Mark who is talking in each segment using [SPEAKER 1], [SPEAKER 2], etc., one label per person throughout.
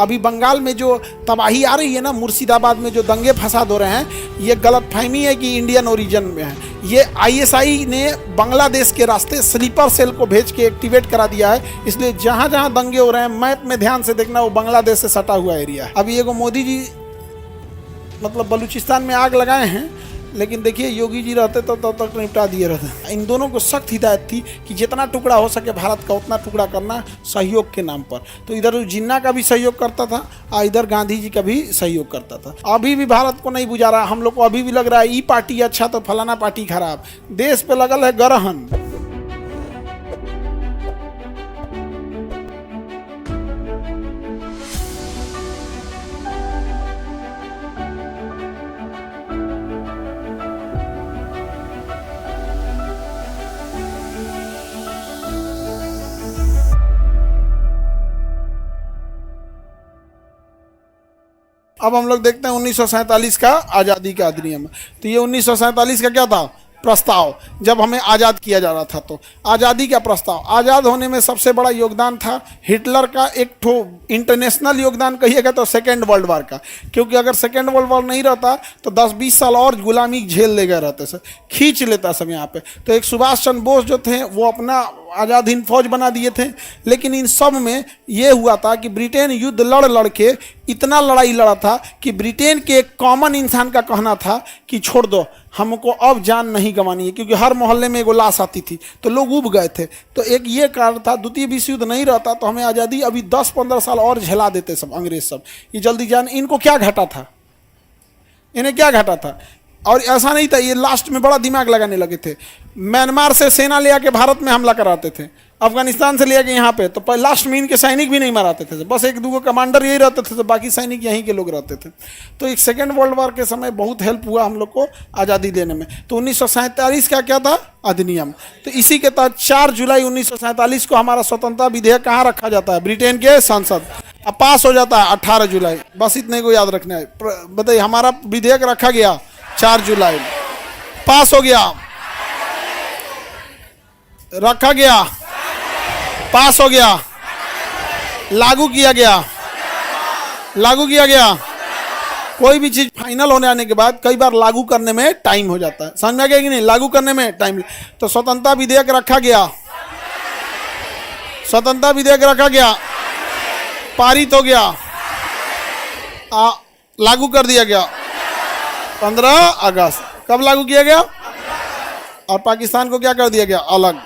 [SPEAKER 1] अभी बंगाल में जो तबाही आ रही है ना, मुर्शिदाबाद में जो दंगे फसाद हो रहे हैं, ये गलतफहमी है कि इंडियन ओरिजिन में है। ये आईएसआई ने बांग्लादेश के रास्ते स्लीपर सेल को भेज के एक्टिवेट करा दिया है, इसलिए जहाँ जहाँ दंगे हो रहे हैं मैप में ध्यान से देखना, वो बांग्लादेश से सटा हुआ एरिया है। अभी एगो मोदी जी मतलब बलूचिस्तान में आग लगाए हैं, लेकिन देखिए योगी जी रहते तो तब तक निपटा दिए रहते। इन दोनों को सख्त हिदायत थी कि जितना टुकड़ा हो सके भारत का उतना टुकड़ा करना सहयोग के नाम पर। तो इधर जिन्ना का भी सहयोग करता था और इधर गांधी जी का भी सहयोग करता था। अभी भी भारत को नहीं बुझा रहा, हम लोग को अभी भी लग रहा है ई पार्टी अच्छा तो फलाना पार्टी खराब। देश पे लगल है गरहन। अब हम लोग देखते हैं 1947 का आज़ादी का अधिनियम। तो ये 1947 का क्या था प्रस्ताव, जब हमें आज़ाद किया जा रहा था। तो आज़ादी का प्रस्ताव, आज़ाद होने में सबसे बड़ा योगदान था हिटलर का। एक ठो इंटरनेशनल योगदान कहिएगा तो सेकेंड वर्ल्ड वार का, क्योंकि अगर सेकेंड वर्ल्ड वार नहीं रहता तो 10-20 साल और गुलामी झेल ले गए रहते सर, खींच लेता सब यहाँ पे। तो एक सुभाष चंद्र बोस जो थे वो अपना आज़ाद हिंद फौज बना दिए थे, लेकिन इन सब में ये हुआ था कि ब्रिटेन युद्ध लड़ के इतना लड़ाई लड़ा था कि ब्रिटेन के एक कॉमन इंसान का कहना था कि छोड़ दो, हमको अब जान नहीं गंवानी है, क्योंकि हर मोहल्ले में एगो लाश आती थी तो लोग उब गए थे। तो एक ये कारण था, द्वितीय विश्व युद्ध नहीं रहता तो हमें आज़ादी अभी 10-15 साल और झेला देते सब अंग्रेज सब। ये जल्दी जान, इनको क्या घटा था, इन्हें क्या घटा था। और ऐसा नहीं था, ये लास्ट में बड़ा दिमाग लगाने लगे थे। म्यांमार से सेना ले आके भारत में हमला कराते थे, अफगानिस्तान से ले आके यहाँ पे, तो लास्ट में इनके सैनिक भी नहीं मराते थे, बस एक दो कमांडर यही रहते थे, तो बाकी सैनिक यहीं के लोग रहते थे। तो एक सेकेंड वर्ल्ड वॉर के समय बहुत हेल्प हुआ हम लोग को आज़ादी देने में। तो 1947 का क्या था अधिनियम, तो इसी के तहत 4 जुलाई 1947 को हमारा स्वतंत्रता विधेयक कहाँ रखा जाता है, ब्रिटेन के संसद। अब पास हो जाता है 18 जुलाई, बस इतने को याद रखना है। बताइए, हमारा विधेयक रखा गया 4 जुलाई, पास हो गया, रखा गया, पास हो गया, लागू किया गया, लागू किया गया। कोई भी चीज फाइनल होने आने के बाद कई बार लागू करने में टाइम हो जाता है, समझ में आ गया कि नहीं, लागू करने में टाइम। तो स्वतंत्रता विधेयक रखा गया, स्वतंत्रता विधेयक रखा गया, पारित हो गया, लागू कर दिया गया 15 अगस्त। कब लागू किया गया, और पाकिस्तान को क्या कर दिया गया, अलग,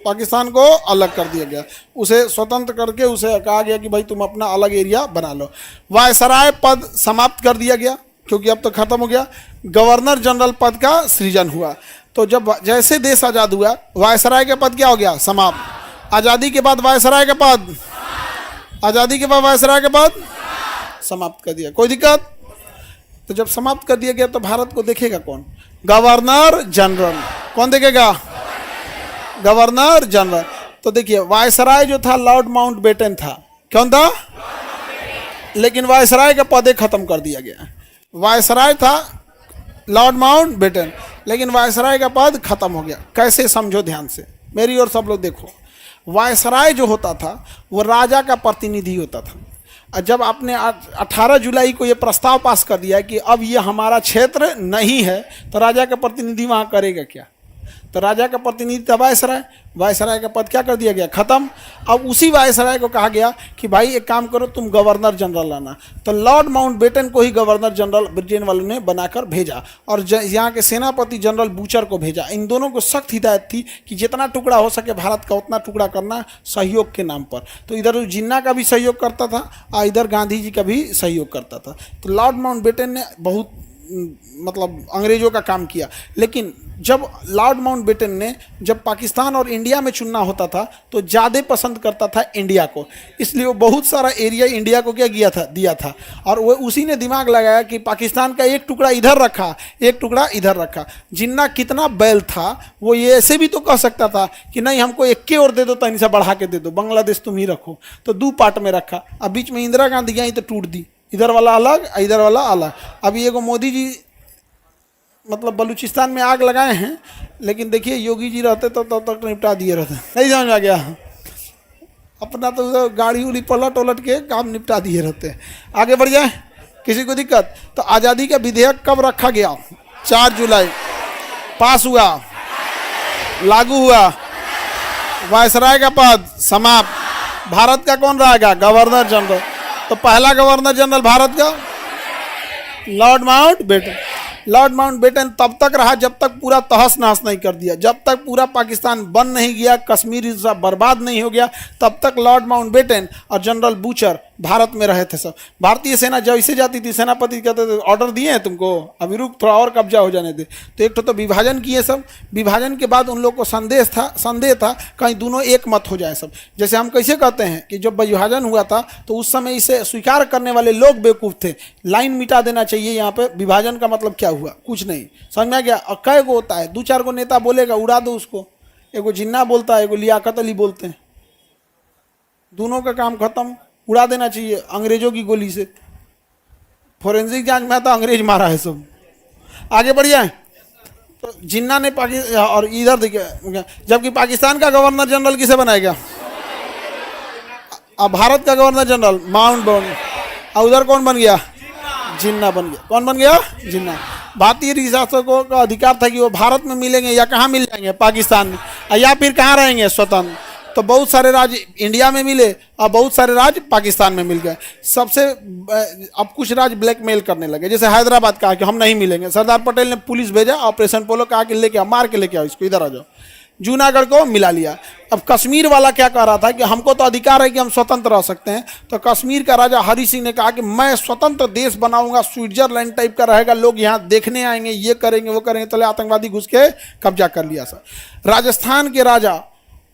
[SPEAKER 1] पाकिस्तान को अलग कर दिया गया, उसे स्वतंत्र करके उसे कहा गया कि भाई तुम अपना अलग एरिया बना लो। वायसराय पद समाप्त कर दिया गया, क्योंकि अब तो खत्म हो गया। गवर्नर जनरल पद का सृजन हुआ। तो जब जैसे देश आज़ाद हुआ, वायसराय का पद क्या हो गया, समाप्त। आज़ादी के बाद वायसराय का पद, आज़ादी के बाद वायसराय का पद समाप्त कर दिया। कोई दिक्कत। तो जब समाप्त कर दिया गया तो भारत को देखेगा कौन, गवर्नर जनरल। कौन देखेगा, गवर्नर जनरल। तो देखिए वायसराय जो था लॉर्ड माउंटबेटन था, कौन था, लेकिन वायसराय का पद खत्म कर दिया गया। वायसराय था लॉर्ड माउंटबेटन, लेकिन वायसराय का पद खत्म हो गया। कैसे, समझो ध्यान से, मेरी और सब लोग देखो। वायसराय जो होता था वो राजा का प्रतिनिधि होता था। जब आपने 18 जुलाई को ये प्रस्ताव पास कर दिया कि अब ये हमारा क्षेत्र नहीं है, तो राजा का प्रतिनिधि वहाँ करेगा क्या, तो राजा का प्रतिनिधि था वायसराय। वायसराय का पद क्या कर दिया गया, खत्म। अब उसी वायसराय को कहा गया कि भाई एक काम करो, तुम गवर्नर जनरल लाना। तो लॉर्ड माउंटबेटन को ही गवर्नर जनरल ब्रिटेन वालों ने बनाकर भेजा, और यहाँ के सेनापति जनरल बूचर को भेजा। इन दोनों को सख्त हिदायत थी कि जितना टुकड़ा हो सके भारत का उतना टुकड़ा करना सहयोग के नाम पर। तो इधर जिन्ना का भी सहयोग करता था और इधर गांधी जी का भी सहयोग करता था। तो लॉर्ड माउंटबेटन ने बहुत मतलब अंग्रेजों का काम किया। लेकिन जब लॉर्ड माउंटबेटन ने जब पाकिस्तान और इंडिया में चुनना होता था तो ज़्यादा पसंद करता था इंडिया को, इसलिए वो बहुत सारा एरिया इंडिया को क्या दिया था। और वो उसी ने दिमाग लगाया कि पाकिस्तान का एक टुकड़ा इधर रखा, एक टुकड़ा इधर रखा। जिन्ना कितना बैल था, वो ये ऐसे भी तो कह सकता था कि नहीं हमको एक के और दे दो, तनी सा बढ़ा के दे दो, बांग्लादेश तुम ही रखो। तो 2 पार्ट में रखा। अब बीच में इंदिरा गांधी आई तो टूट दी, इधर वाला अलग, इधर वाला अलग। अभी एगो मोदी जी मतलब बलूचिस्तान में आग लगाए हैं, लेकिन देखिए योगी जी रहते तो तब तक निपटा दिए रहते। नहीं समझ आ गया। अपना तो गाड़ी उड़ी पलट उलट के काम निपटा दिए रहते हैं। आगे बढ़ जाए, किसी को दिक्कत? तो आज़ादी का विधेयक कब रखा गया? 4 जुलाई। पास हुआ, लागू हुआ, वायसराय का पद समाप्त। भारत का कौन रहेगा? Governor general. तो पहला गवर्नर जनरल भारत का लॉर्ड माउंटबेटन। लॉर्ड माउंटबेटन तब तक रहा जब तक पूरा तहस नहस नहीं कर दिया, जब तक पूरा पाकिस्तान बन नहीं गया, कश्मीर बर्बाद नहीं हो गया, तब तक लॉर्ड माउंटबेटन और जनरल बूचर भारत में रहे थे। सब भारतीय सेना जैसे जाती थी, सेनापति कहते थे ऑर्डर दिए हैं तुमको, अभी रुक, थोड़ा और कब्जा हो जाने दे। तो एक तो विभाजन किए सब। विभाजन के बाद उन लोग को संदेह था कहीं दोनों एक मत हो जाए सब। जैसे हम कैसे कहते हैं कि जब विभाजन हुआ था तो उस समय इसे स्वीकार करने वाले लोग बेवकूफ़ थे। लाइन मिटा देना चाहिए यहाँ पे। विभाजन का मतलब क्या हुआ? कुछ नहीं, समझ में आ गया? और कै गो होता है? 2-4 गो नेता बोलेगा, उड़ा दो उसको। एगो जिन्ना बोलता है, एगो लियाकत अली बोलते हैं, दोनों का काम खत्म, उड़ा देना चाहिए अंग्रेजों की गोली से। फोरेंसिक जांच में तो अंग्रेज मारा है सब। आगे बढ़ जाए, तो जिन्ना ने पाकिस्तान, और इधर देखिए, जबकि पाकिस्तान का गवर्नर जनरल किसे बनाया गया? अब भारत का गवर्नर जनरल माउंटबेटन। और उधर कौन बन गया? जिन्ना बन गया। कौन बन गया? जिन्ना। भारतीय शासकों का अधिकार था कि वो भारत में मिलेंगे या कहाँ मिल जाएंगे? पाकिस्तान में, या फिर कहाँ रहेंगे? स्वतंत्र। तो बहुत सारे राज्य इंडिया में मिले और बहुत सारे राज्य पाकिस्तान में मिल गए। सबसे अब कुछ राज्य ब्लैकमेल करने लगे, जैसे हैदराबाद कहा कि हम नहीं मिलेंगे। सरदार पटेल ने पुलिस भेजा, ऑपरेशन पोलो, कहा कि लेके आओ, मार के लेके आओ इसको, इधर आ जाओ। जूनागढ़ को मिला लिया। अब कश्मीर वाला क्या कह रहा था कि हमको तो अधिकार है कि हम स्वतंत्र रह सकते हैं। तो कश्मीर का राजा हरि सिंह ने कहा कि मैं स्वतंत्र देश बनाऊंगा, स्विट्जरलैंड टाइप का रहेगा, लोग यहाँ देखने आएंगे, ये करेंगे वो करेंगे। तो आतंकवादी घुस के कब्जा कर लिया सर। राजस्थान के राजा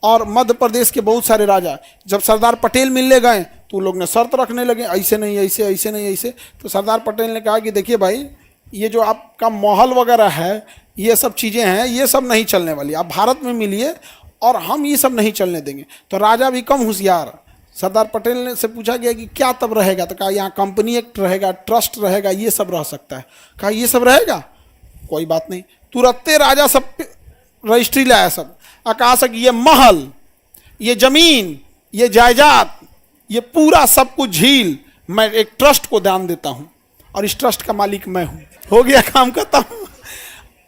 [SPEAKER 1] और मध्य प्रदेश के बहुत सारे राजा जब सरदार पटेल मिलने गए तो लोग ने शर्त रखने लगे, ऐसे नहीं, ऐसे, ऐसे नहीं, ऐसे। तो सरदार पटेल ने कहा कि देखिए भाई, ये जो आपका महल वगैरह है, ये सब चीज़ें हैं, ये सब नहीं चलने वाली। आप भारत में मिलिए और हम ये सब नहीं चलने देंगे। तो राजा भी कम होशियार, सरदार पटेल ने से पूछा गया कि क्या तब रहेगा? तो कहा यहाँ कंपनी एक्ट रहेगा, ट्रस्ट रहेगा, ये सब रह सकता है। कहा ये सब रहेगा, कोई बात नहीं। तुरंते राजा सब रजिस्ट्री लाया सब। कहा कि ये महल, ये जमीन, ये जायदाद, ये पूरा सब कुछ झील मैं एक ट्रस्ट को दान देता हूँ और इस ट्रस्ट का मालिक मैं हूँ। हो गया काम खत्म।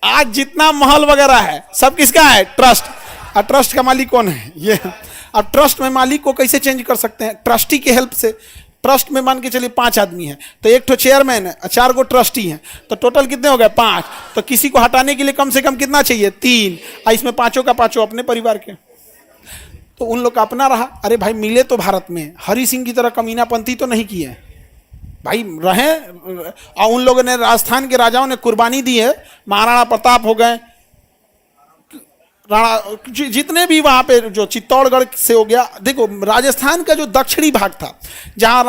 [SPEAKER 1] आज जितना महल वगैरह है सब किसका है? ट्रस्ट। और ट्रस्ट का मालिक कौन है? ये। अब ट्रस्ट में मालिक को कैसे चेंज कर सकते हैं? ट्रस्टी की हेल्प से। ट्रस्ट में मान के चलिए 5 आदमी हैं, तो एक तो चेयरमैन है और 4 गो ट्रस्टी हैं, तो टोटल कितने हो गए? 5। तो किसी को हटाने के लिए कम से कम कितना चाहिए? 3। और इसमें पांचों का पांचों अपने परिवार के, तो उन लोग का अपना रहा। अरे भाई मिले तो भारत में, हरि सिंह की तरह कमीनापंथी तो नहीं किए भाई, रहे। और उन लोगों ने, राजस्थान के राजाओं ने कुर्बानी दी है। महाराणा प्रताप हो गए, राणा, जितने भी वहाँ पे जो चित्तौड़गढ़ से हो गया। देखो राजस्थान का जो दक्षिणी भाग था, जहाँ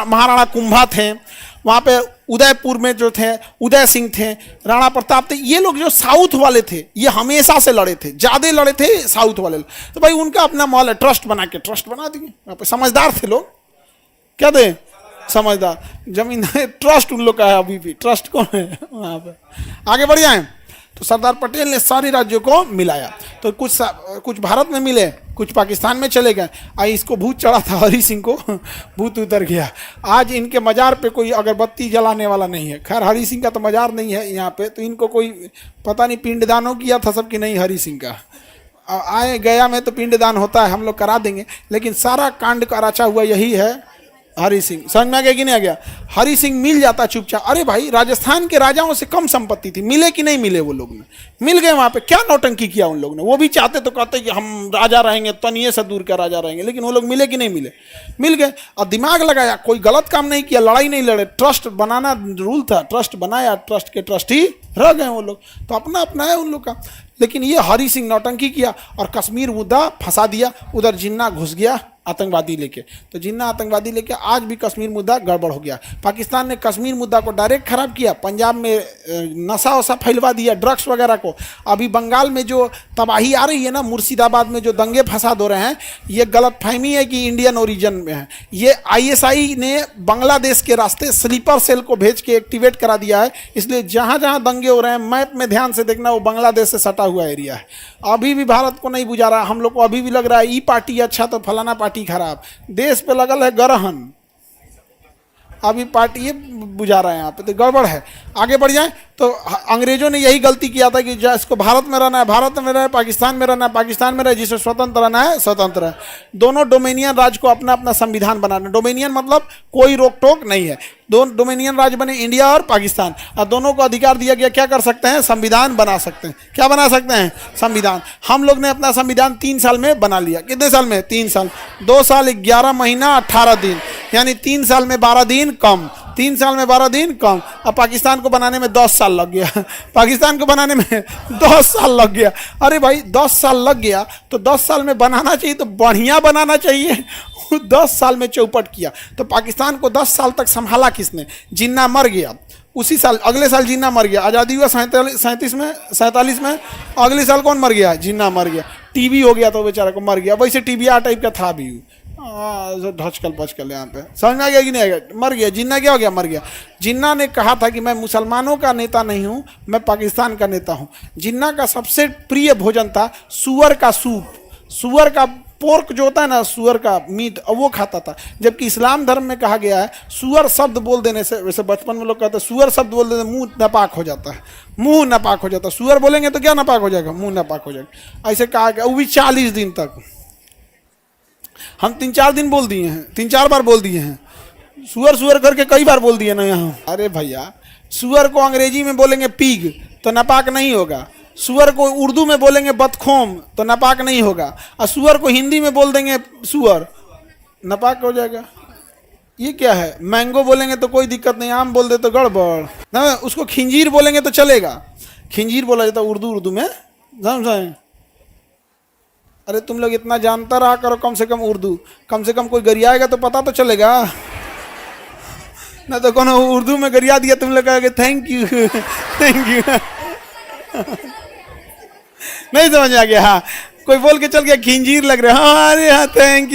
[SPEAKER 1] महाराणा कुंभा थे, वहाँ पे उदयपुर में जो थे उदय सिंह थे, राणा प्रताप थे, ये लोग जो साउथ वाले थे ये हमेशा से लड़े थे, ज़्यादा लड़े थे साउथ वाले। तो भाई उनका अपना महल है, ट्रस्ट बना के ट्रस्ट बना दिए। वहाँ पे समझदार थे लोग, क्या थे? समझदार। जमींदार ट्रस्ट उन लोग का है अभी भी। ट्रस्ट कौन है वहाँ पे? आगे बढ़ जाए, तो सरदार पटेल ने सारे राज्यों को मिलाया। तो कुछ भारत में मिले, कुछ पाकिस्तान में चले गए। आई इसको भूत चढ़ा था, हरि सिंह को भूत उतर गया। आज इनके मज़ार पे कोई अगरबत्ती जलाने वाला नहीं है। खैर हरि सिंह का तो मज़ार नहीं है यहाँ पे, तो इनको कोई पता नहीं पिंडदानों किया था सबकी, नहीं हरि सिंह का। आए गया में तो पिंडदान होता है, हम लोग करा देंगे, लेकिन सारा कांड का रचा हुआ यही है हरि सिंह। समझ में आ गया कि नहीं आ गया? हरि सिंह मिल जाता चुपचाप। अरे भाई राजस्थान के राजाओं से कम संपत्ति थी, मिले कि नहीं मिले? वो लोग ने मिल गए। वहाँ पे क्या नौटंकी किया उन लोग ने? वो भी चाहते तो कहते कि हम राजा रहेंगे, तनिए से दूर का राजा रहेंगे, लेकिन वो लोग मिले कि नहीं मिले? मिल गए। और दिमाग लगाया, कोई गलत काम नहीं किया, लड़ाई नहीं लड़े। ट्रस्ट बनाना रूल था, ट्रस्ट बनाया, ट्रस्ट के ट्रस्टी रह गए वो लोग। तो अपना अपना है उन लोग का। लेकिन ये हरि सिंह नौटंकी किया और कश्मीर मुद्दा फंसा दिया। उधर जिन्ना घुस गया आतंकवादी लेके, तो जिन्ना आतंकवादी लेके आज भी कश्मीर मुद्दा गड़बड़ हो गया। पाकिस्तान ने कश्मीर मुद्दा को डायरेक्ट खराब किया, पंजाब में नशा वशा फैलवा दिया, ड्रग्स वगैरह को। अभी बंगाल में जो तबाही आ रही है ना, मुर्शिदाबाद में जो दंगे फसाद हो रहे हैं, ये गलत फहमी है कि इंडियन ओरिजिन में है। ये ISI ने बांग्लादेश के रास्ते स्लीपर सेल को भेज के एक्टिवेट करा दिया है। इसलिए जहाँ जहाँ दंगे हो रहे हैं, मैप में ध्यान से देखना, वो बांग्लादेश से सटा हुआ एरिया है। अभी भी भारत को नहीं बुझा रहा। हम लोग को अभी भी लग रहा है ई पार्टी अच्छा तो फलाना पार्टी पार्टी खराब, देश पे लगल है ग्रहण, अभी पार्टी ये बुझा रहा है यहाँ पे, तो गड़बड़ है। आगे बढ़ जाए तो अंग्रेजों ने यही गलती किया था कि जिसको भारत में रहना है भारत में रहे, पाकिस्तान में रहना है पाकिस्तान में रहे, जिसे स्वतंत्र रहना है स्वतंत्र है। दोनों डोमिनियन राज्य को अपना अपना संविधान बनाना, डोमिनियन मतलब कोई रोक टोक नहीं है, दोनों डोमिनियन राज्य बने इंडिया और पाकिस्तान, और दोनों को अधिकार दिया गया क्या कर सकते हैं, संविधान बना सकते हैं। क्या बना सकते हैं, संविधान। हम लोग ने अपना संविधान 3 साल में बना लिया। कितने साल में, 3 साल, 2 साल 11 महीना 18 दिन, यानी 3 साल में 12 दिन कम, 3 साल में 12 दिन कम। अब पाकिस्तान को बनाने में 10 साल लग गया, पाकिस्तान को बनाने में 10 साल लग गया। अरे भाई 10 साल लग गया तो 10 साल में बनाना चाहिए तो बढ़िया बनाना चाहिए, 10 साल में चौपट किया। तो पाकिस्तान को 10 साल तक संभाला किसने, जिन्ना मर गया, उसी साल अगले साल जिन्ना मर गया, आज़ादी हुआ 47 में, अगले साल कौन मर गया, जिन्ना मर गया। टीबी हो गया तो बेचारा को मर गया, वैसे टीबिया टाइप का था भी, ढचकल पचकल यहाँ पे, समझ में आ गया कि नहीं आएगा, मर गया। जिन्ना क्या हो गया, मर गया। जिन्ना ने कहा था कि मैं मुसलमानों का नेता नहीं हूँ, मैं पाकिस्तान का नेता हूँ। जिन्ना का सबसे प्रिय भोजन था सुअर का सूप, सुअर का पोर्क जो होता है ना, सुअर का मीट, वो खाता था। जबकि इस्लाम धर्म में कहा गया है सुअर शब्द बोल देने से, वैसे बचपन में लोग कहते हैं सुअर शब्द बोल देने से मुंह नापाक हो जाता है, मुंह नापाक हो जाता है। सुअर बोलेंगे तो क्या नापाक हो जाएगा, मुंह नापाक हो जाएगा। ऐसे कहा गया, वो भी 40 दिन तक। हम 3-4 दिन बोल दिए हैं, 3-4 बार बोल दिए हैं, सुअर सुअर करके कई बार बोल दिए ना यहाँ। अरे भैया, सुअर को अंग्रेजी में बोलेंगे पिग तो नापाक नहीं होगा, सुअर को उर्दू में बोलेंगे बदखोम तो नापाक नहीं होगा, और सुअर को हिंदी में बोल देंगे सुअर, नापाक हो जाएगा। ये क्या है, मैंगो बोलेंगे तो कोई दिक्कत नहीं, आम बोल दे तो गड़बड़ ना। उसको खिंजीर बोलेंगे तो चलेगा, खिंजीर बोला जाता है उर्दू में, समझे। अरे तुम लोग इतना जानता रहा करो, कम से कम उर्दू, कम से कम कोई गरियाएगा तो पता तो चलेगा ना। तो कौन उर्दू में गरिया दिया, तुम लोग कहोगे थैंक यू थैंक यू नहीं समझ आ गया। हाँ, कोई बोल के चल गया खिंजीर लग रहा है, हाँ अरे हाँ थैंक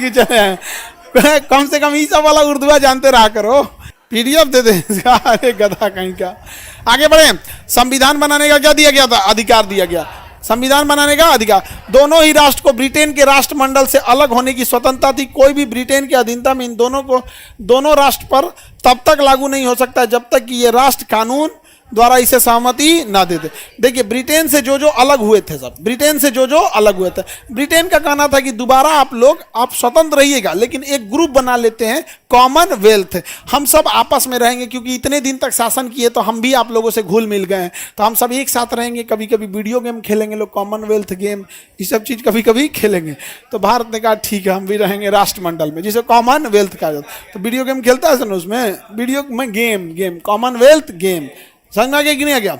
[SPEAKER 1] यू चले। कम से कम ईसा वाला उर्दुआ जानते रहा करो, पीडीएफ दे दे अरे गधा कहीं का। आगे बढ़े, संविधान बनाने का क्या दिया गया था, अधिकार दिया गया, संविधान बनाने का अधिकार। दोनों ही राष्ट्र को ब्रिटेन के राष्ट्रमंडल से अलग होने की स्वतंत्रता थी। कोई भी ब्रिटेन के अधीनता में इन दोनों राष्ट्र पर तब तक लागू नहीं हो सकता जब तक कि ये राष्ट्र कानून द्वारा इसे सहमति ना दे दे। देखिए ब्रिटेन से जो अलग हुए थे, सब ब्रिटेन से जो अलग हुए थे, ब्रिटेन का कहना था कि दोबारा आप स्वतंत्र रहिएगा लेकिन एक ग्रुप बना लेते हैं कॉमनवेल्थ, हम सब आपस में रहेंगे, क्योंकि इतने दिन तक शासन किए तो हम भी आप लोगों से घुल मिल गए हैं, तो हम सब एक साथ रहेंगे, कभी कभी वीडियो गेम खेलेंगे लोग, कॉमनवेल्थ गेम, ये सब चीज़ कभी कभी खेलेंगे। तो भारत ने कहा ठीक है हम भी रहेंगे राष्ट्रमंडल में, जिसे कॉमनवेल्थ कहा जाता है। तो वीडियो गेम खेलता है सर उसमें, वीडियो में गेम कॉमनवेल्थ गेम, समझ में आ गया कि नहीं आ गया।